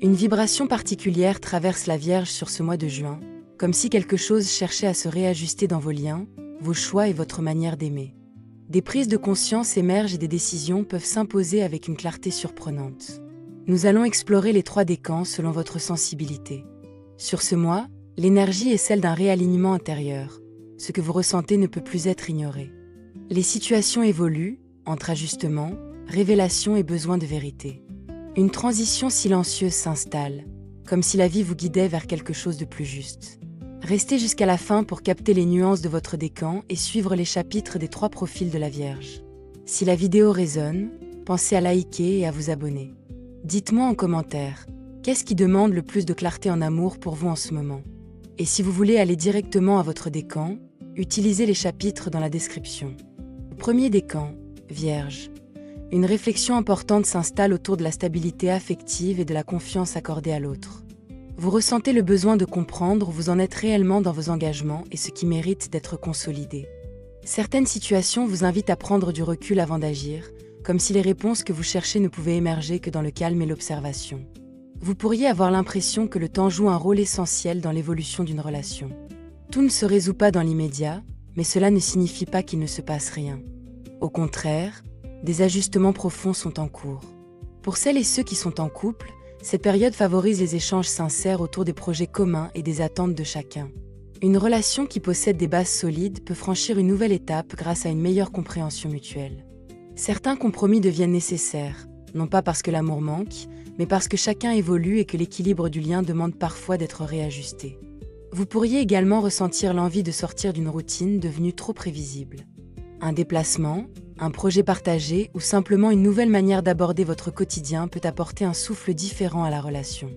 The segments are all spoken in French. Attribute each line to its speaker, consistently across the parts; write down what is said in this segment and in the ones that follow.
Speaker 1: Une vibration particulière traverse la Vierge sur ce mois de juin, comme si quelque chose cherchait à se réajuster dans vos liens, vos choix et votre manière d'aimer. Des prises de conscience émergent et des décisions peuvent s'imposer avec une clarté surprenante. Nous allons explorer les 3 décans selon votre sensibilité. Sur ce mois, l'énergie est celle d'un réalignement intérieur. Ce que vous ressentez ne peut plus être ignoré. Les situations évoluent, entre ajustements, révélations et besoin de vérité. Une transition silencieuse s'installe, comme si la vie vous guidait vers quelque chose de plus juste. Restez jusqu'à la fin pour capter les nuances de votre décan et suivre les chapitres des 3 profils de la Vierge. Si la vidéo résonne, pensez à liker et à vous abonner. Dites-moi en commentaire, qu'est-ce qui demande le plus de clarté en amour pour vous en ce moment? Et si vous voulez aller directement à votre décan, utilisez les chapitres dans la description. Premier décan, Vierge. Une réflexion importante s'installe autour de la stabilité affective et de la confiance accordée à l'autre. Vous ressentez le besoin de comprendre où vous en êtes réellement dans vos engagements et ce qui mérite d'être consolidé. Certaines situations vous invitent à prendre du recul avant d'agir, comme si les réponses que vous cherchez ne pouvaient émerger que dans le calme et l'observation. Vous pourriez avoir l'impression que le temps joue un rôle essentiel dans l'évolution d'une relation. Tout ne se résout pas dans l'immédiat, mais cela ne signifie pas qu'il ne se passe rien. Au contraire, des ajustements profonds sont en cours. Pour celles et ceux qui sont en couple, cette période favorise les échanges sincères autour des projets communs et des attentes de chacun. Une relation qui possède des bases solides peut franchir une nouvelle étape grâce à une meilleure compréhension mutuelle. Certains compromis deviennent nécessaires, non pas parce que l'amour manque, mais parce que chacun évolue et que l'équilibre du lien demande parfois d'être réajusté. Vous pourriez également ressentir l'envie de sortir d'une routine devenue trop prévisible. Un déplacement, un projet partagé ou simplement une nouvelle manière d'aborder votre quotidien peut apporter un souffle différent à la relation.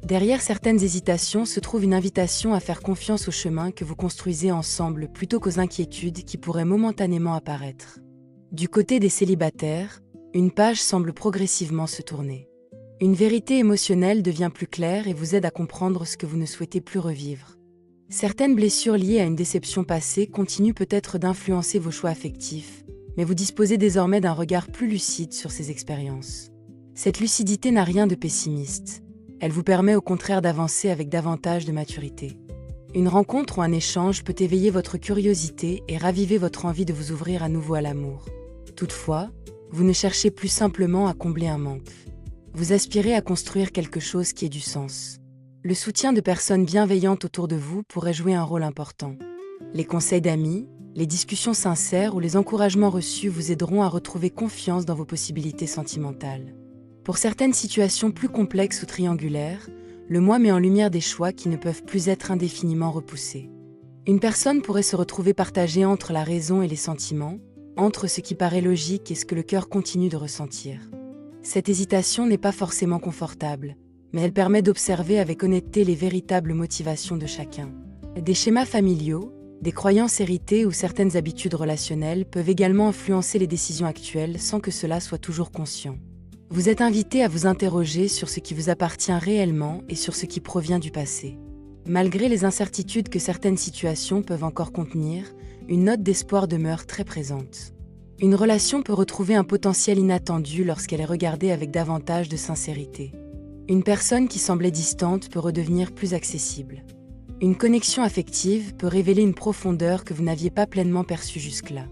Speaker 1: Derrière certaines hésitations se trouve une invitation à faire confiance au chemin que vous construisez ensemble plutôt qu'aux inquiétudes qui pourraient momentanément apparaître. Du côté des célibataires, une page semble progressivement se tourner. Une vérité émotionnelle devient plus claire et vous aide à comprendre ce que vous ne souhaitez plus revivre. Certaines blessures liées à une déception passée continuent peut-être d'influencer vos choix affectifs, mais vous disposez désormais d'un regard plus lucide sur ces expériences. Cette lucidité n'a rien de pessimiste. Elle vous permet au contraire d'avancer avec davantage de maturité. Une rencontre ou un échange peut éveiller votre curiosité et raviver votre envie de vous ouvrir à nouveau à l'amour. Toutefois, vous ne cherchez plus simplement à combler un manque. Vous aspirez à construire quelque chose qui ait du sens. Le soutien de personnes bienveillantes autour de vous pourrait jouer un rôle important. Les conseils d'amis, les discussions sincères ou les encouragements reçus vous aideront à retrouver confiance dans vos possibilités sentimentales. Pour certaines situations plus complexes ou triangulaires, le mois met en lumière des choix qui ne peuvent plus être indéfiniment repoussés. Une personne pourrait se retrouver partagée entre la raison et les sentiments, entre ce qui paraît logique et ce que le cœur continue de ressentir. Cette hésitation n'est pas forcément confortable, mais elle permet d'observer avec honnêteté les véritables motivations de chacun. Des schémas familiaux, des croyances héritées ou certaines habitudes relationnelles peuvent également influencer les décisions actuelles sans que cela soit toujours conscient. Vous êtes invité à vous interroger sur ce qui vous appartient réellement et sur ce qui provient du passé. Malgré les incertitudes que certaines situations peuvent encore contenir, une note d'espoir demeure très présente. Une relation peut retrouver un potentiel inattendu lorsqu'elle est regardée avec davantage de sincérité. Une personne qui semblait distante peut redevenir plus accessible. Une connexion affective peut révéler une profondeur que vous n'aviez pas pleinement perçue jusque-là.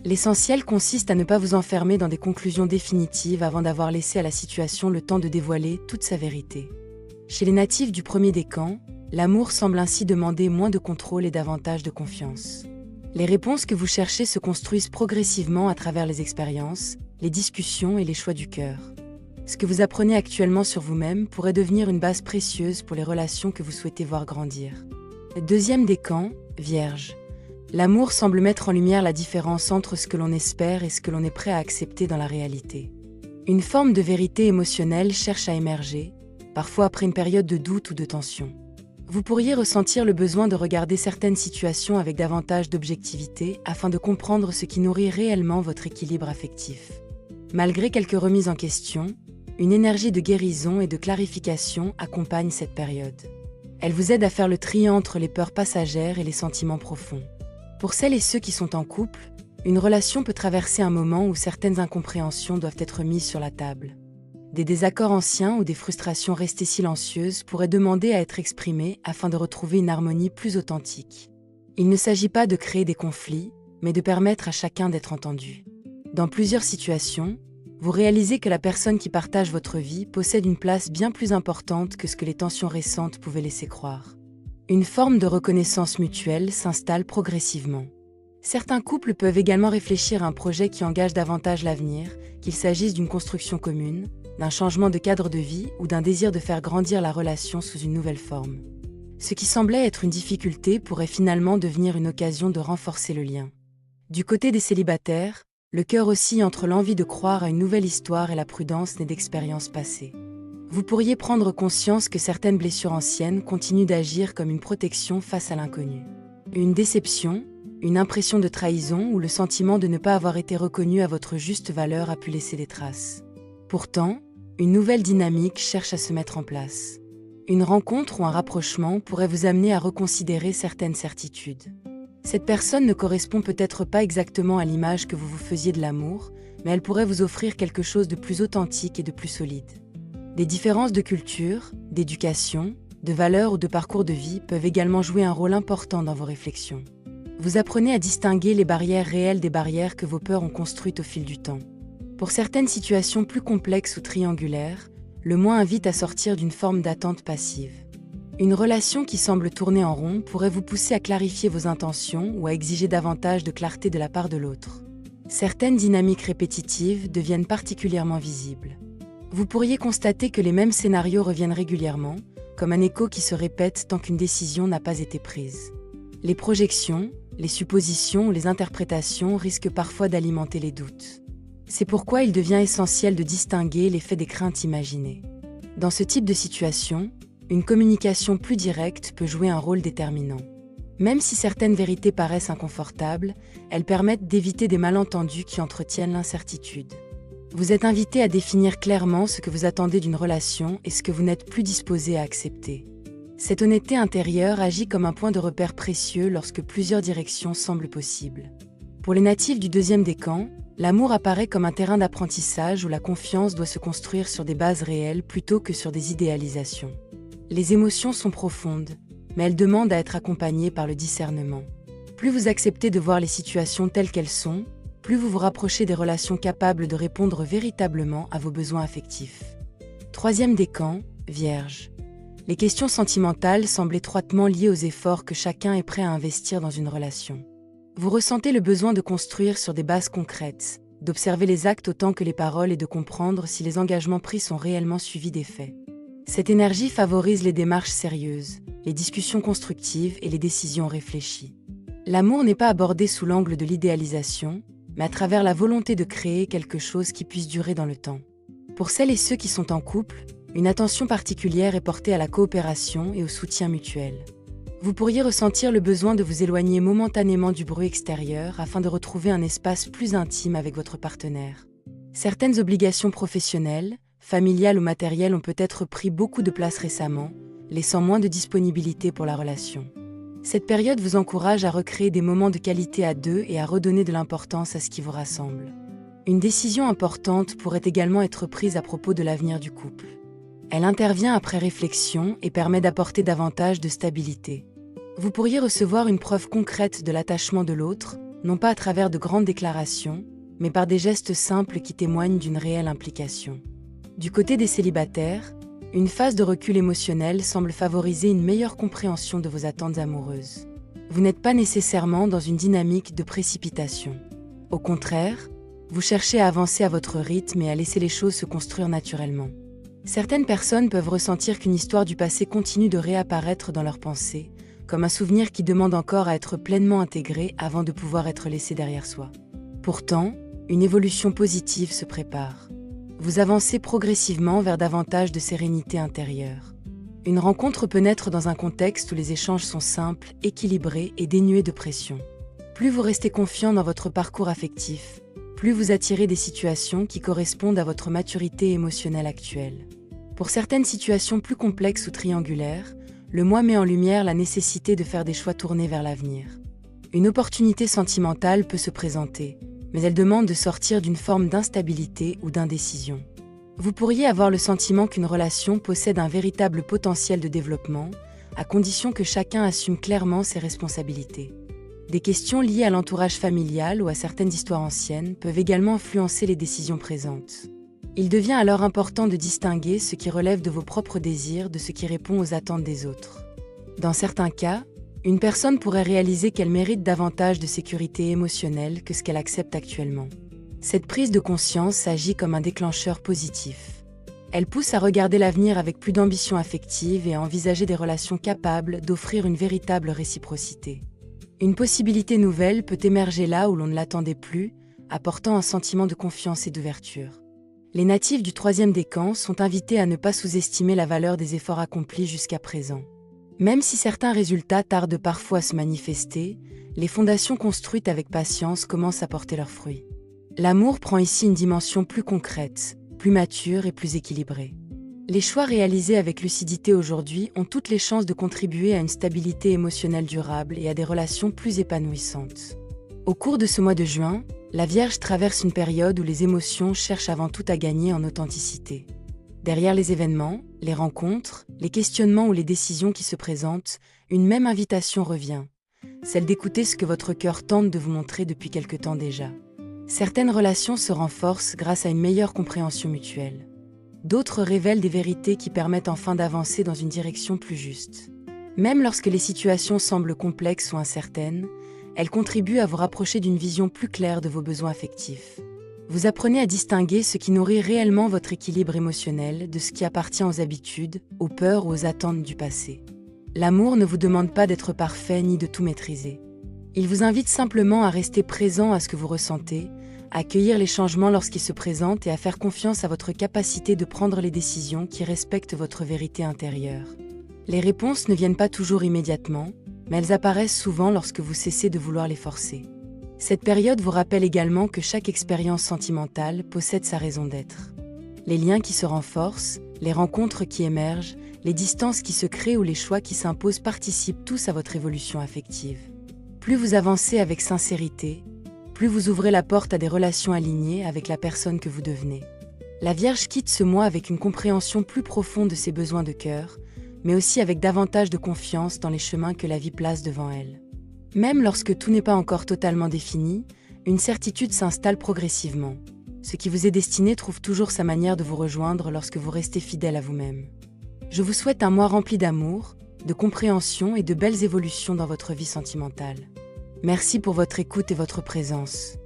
Speaker 1: L'essentiel consiste à ne pas vous enfermer dans des conclusions définitives avant d'avoir laissé à la situation le temps de dévoiler toute sa vérité. Chez les natifs du premier décan, l'amour semble ainsi demander moins de contrôle et davantage de confiance. Les réponses que vous cherchez se construisent progressivement à travers les expériences, les discussions et les choix du cœur. Ce que vous apprenez actuellement sur vous-même pourrait devenir une base précieuse pour les relations que vous souhaitez voir grandir. Deuxième décan, Vierge. L'amour semble mettre en lumière la différence entre ce que l'on espère et ce que l'on est prêt à accepter dans la réalité. Une forme de vérité émotionnelle cherche à émerger, parfois après une période de doute ou de tension. Vous pourriez ressentir le besoin de regarder certaines situations avec davantage d'objectivité afin de comprendre ce qui nourrit réellement votre équilibre affectif. Malgré quelques remises en question, une énergie de guérison et de clarification accompagne cette période. Elle vous aide à faire le tri entre les peurs passagères et les sentiments profonds. Pour celles et ceux qui sont en couple, une relation peut traverser un moment où certaines incompréhensions doivent être mises sur la table. Des désaccords anciens ou des frustrations restées silencieuses pourraient demander à être exprimées afin de retrouver une harmonie plus authentique. Il ne s'agit pas de créer des conflits, mais de permettre à chacun d'être entendu. Dans plusieurs situations, vous réalisez que la personne qui partage votre vie possède une place bien plus importante que ce que les tensions récentes pouvaient laisser croire. Une forme de reconnaissance mutuelle s'installe progressivement. Certains couples peuvent également réfléchir à un projet qui engage davantage l'avenir, qu'il s'agisse d'une construction commune, d'un changement de cadre de vie ou d'un désir de faire grandir la relation sous une nouvelle forme. Ce qui semblait être une difficulté pourrait finalement devenir une occasion de renforcer le lien. Du côté des célibataires, le cœur oscille entre l'envie de croire à une nouvelle histoire et la prudence née d'expériences passées. Vous pourriez prendre conscience que certaines blessures anciennes continuent d'agir comme une protection face à l'inconnu. Une déception, une impression de trahison ou le sentiment de ne pas avoir été reconnu à votre juste valeur a pu laisser des traces. Pourtant, une nouvelle dynamique cherche à se mettre en place. Une rencontre ou un rapprochement pourrait vous amener à reconsidérer certaines certitudes. Cette personne ne correspond peut-être pas exactement à l'image que vous vous faisiez de l'amour, mais elle pourrait vous offrir quelque chose de plus authentique et de plus solide. Des différences de culture, d'éducation, de valeurs ou de parcours de vie peuvent également jouer un rôle important dans vos réflexions. Vous apprenez à distinguer les barrières réelles des barrières que vos peurs ont construites au fil du temps. Pour certaines situations plus complexes ou triangulaires, le moi invite à sortir d'une forme d'attente passive. Une relation qui semble tourner en rond pourrait vous pousser à clarifier vos intentions ou à exiger davantage de clarté de la part de l'autre. Certaines dynamiques répétitives deviennent particulièrement visibles. Vous pourriez constater que les mêmes scénarios reviennent régulièrement, comme un écho qui se répète tant qu'une décision n'a pas été prise. Les projections, les suppositions ou les interprétations risquent parfois d'alimenter les doutes. C'est pourquoi il devient essentiel de distinguer l'effet des craintes imaginées. Dans ce type de situation, une communication plus directe peut jouer un rôle déterminant. Même si certaines vérités paraissent inconfortables, elles permettent d'éviter des malentendus qui entretiennent l'incertitude. Vous êtes invité à définir clairement ce que vous attendez d'une relation et ce que vous n'êtes plus disposé à accepter. Cette honnêteté intérieure agit comme un point de repère précieux lorsque plusieurs directions semblent possibles. Pour les natifs du deuxième décan, l'amour apparaît comme un terrain d'apprentissage où la confiance doit se construire sur des bases réelles plutôt que sur des idéalisations. Les émotions sont profondes, mais elles demandent à être accompagnées par le discernement. Plus vous acceptez de voir les situations telles qu'elles sont, plus vous vous rapprochez des relations capables de répondre véritablement à vos besoins affectifs. Troisième décan, Vierge. Les questions sentimentales semblent étroitement liées aux efforts que chacun est prêt à investir dans une relation. Vous ressentez le besoin de construire sur des bases concrètes, d'observer les actes autant que les paroles et de comprendre si les engagements pris sont réellement suivis des faits. Cette énergie favorise les démarches sérieuses, les discussions constructives et les décisions réfléchies. L'amour n'est pas abordé sous l'angle de l'idéalisation, mais à travers la volonté de créer quelque chose qui puisse durer dans le temps. Pour celles et ceux qui sont en couple, une attention particulière est portée à la coopération et au soutien mutuel. Vous pourriez ressentir le besoin de vous éloigner momentanément du bruit extérieur afin de retrouver un espace plus intime avec votre partenaire. Certaines obligations professionnelles, familiales ou matérielles ont peut-être pris beaucoup de place récemment, laissant moins de disponibilité pour la relation. Cette période vous encourage à recréer des moments de qualité à deux et à redonner de l'importance à ce qui vous rassemble. Une décision importante pourrait également être prise à propos de l'avenir du couple. Elle intervient après réflexion et permet d'apporter davantage de stabilité. Vous pourriez recevoir une preuve concrète de l'attachement de l'autre, non pas à travers de grandes déclarations, mais par des gestes simples qui témoignent d'une réelle implication. Du côté des célibataires, une phase de recul émotionnel semble favoriser une meilleure compréhension de vos attentes amoureuses. Vous n'êtes pas nécessairement dans une dynamique de précipitation. Au contraire, vous cherchez à avancer à votre rythme et à laisser les choses se construire naturellement. Certaines personnes peuvent ressentir qu'une histoire du passé continue de réapparaître dans leurs pensées, comme un souvenir qui demande encore à être pleinement intégré avant de pouvoir être laissé derrière soi. Pourtant, une évolution positive se prépare. Vous avancez progressivement vers davantage de sérénité intérieure. Une rencontre peut naître dans un contexte où les échanges sont simples, équilibrés et dénués de pression. Plus vous restez confiant dans votre parcours affectif, plus vous attirez des situations qui correspondent à votre maturité émotionnelle actuelle. Pour certaines situations plus complexes ou triangulaires, le moi met en lumière la nécessité de faire des choix tournés vers l'avenir. Une opportunité sentimentale peut se présenter, mais elle demande de sortir d'une forme d'instabilité ou d'indécision. Vous pourriez avoir le sentiment qu'une relation possède un véritable potentiel de développement, à condition que chacun assume clairement ses responsabilités. Des questions liées à l'entourage familial ou à certaines histoires anciennes peuvent également influencer les décisions présentes. Il devient alors important de distinguer ce qui relève de vos propres désirs de ce qui répond aux attentes des autres. Dans certains cas, une personne pourrait réaliser qu'elle mérite davantage de sécurité émotionnelle que ce qu'elle accepte actuellement. Cette prise de conscience agit comme un déclencheur positif. Elle pousse à regarder l'avenir avec plus d'ambition affective et à envisager des relations capables d'offrir une véritable réciprocité. Une possibilité nouvelle peut émerger là où l'on ne l'attendait plus, apportant un sentiment de confiance et d'ouverture. Les natifs du troisième décan sont invités à ne pas sous-estimer la valeur des efforts accomplis jusqu'à présent. Même si certains résultats tardent parfois à se manifester, les fondations construites avec patience commencent à porter leurs fruits. L'amour prend ici une dimension plus concrète, plus mature et plus équilibrée. Les choix réalisés avec lucidité aujourd'hui ont toutes les chances de contribuer à une stabilité émotionnelle durable et à des relations plus épanouissantes. Au cours de ce mois de juin, la Vierge traverse une période où les émotions cherchent avant tout à gagner en authenticité. Derrière les événements, les rencontres, les questionnements ou les décisions qui se présentent, une même invitation revient, celle d'écouter ce que votre cœur tente de vous montrer depuis quelque temps déjà. Certaines relations se renforcent grâce à une meilleure compréhension mutuelle. D'autres révèlent des vérités qui permettent enfin d'avancer dans une direction plus juste. Même lorsque les situations semblent complexes ou incertaines, elles contribuent à vous rapprocher d'une vision plus claire de vos besoins affectifs. Vous apprenez à distinguer ce qui nourrit réellement votre équilibre émotionnel de ce qui appartient aux habitudes, aux peurs ou aux attentes du passé. L'amour ne vous demande pas d'être parfait ni de tout maîtriser. Il vous invite simplement à rester présent à ce que vous ressentez, à accueillir les changements lorsqu'ils se présentent et à faire confiance à votre capacité de prendre les décisions qui respectent votre vérité intérieure. Les réponses ne viennent pas toujours immédiatement, mais elles apparaissent souvent lorsque vous cessez de vouloir les forcer. Cette période vous rappelle également que chaque expérience sentimentale possède sa raison d'être. Les liens qui se renforcent, les rencontres qui émergent, les distances qui se créent ou les choix qui s'imposent participent tous à votre évolution affective. Plus vous avancez avec sincérité, plus vous ouvrez la porte à des relations alignées avec la personne que vous devenez. La Vierge quitte ce mois avec une compréhension plus profonde de ses besoins de cœur, mais aussi avec davantage de confiance dans les chemins que la vie place devant elle. Même lorsque tout n'est pas encore totalement défini, une certitude s'installe progressivement. Ce qui vous est destiné trouve toujours sa manière de vous rejoindre lorsque vous restez fidèle à vous-même. Je vous souhaite un mois rempli d'amour, de compréhension et de belles évolutions dans votre vie sentimentale. Merci pour votre écoute et votre présence.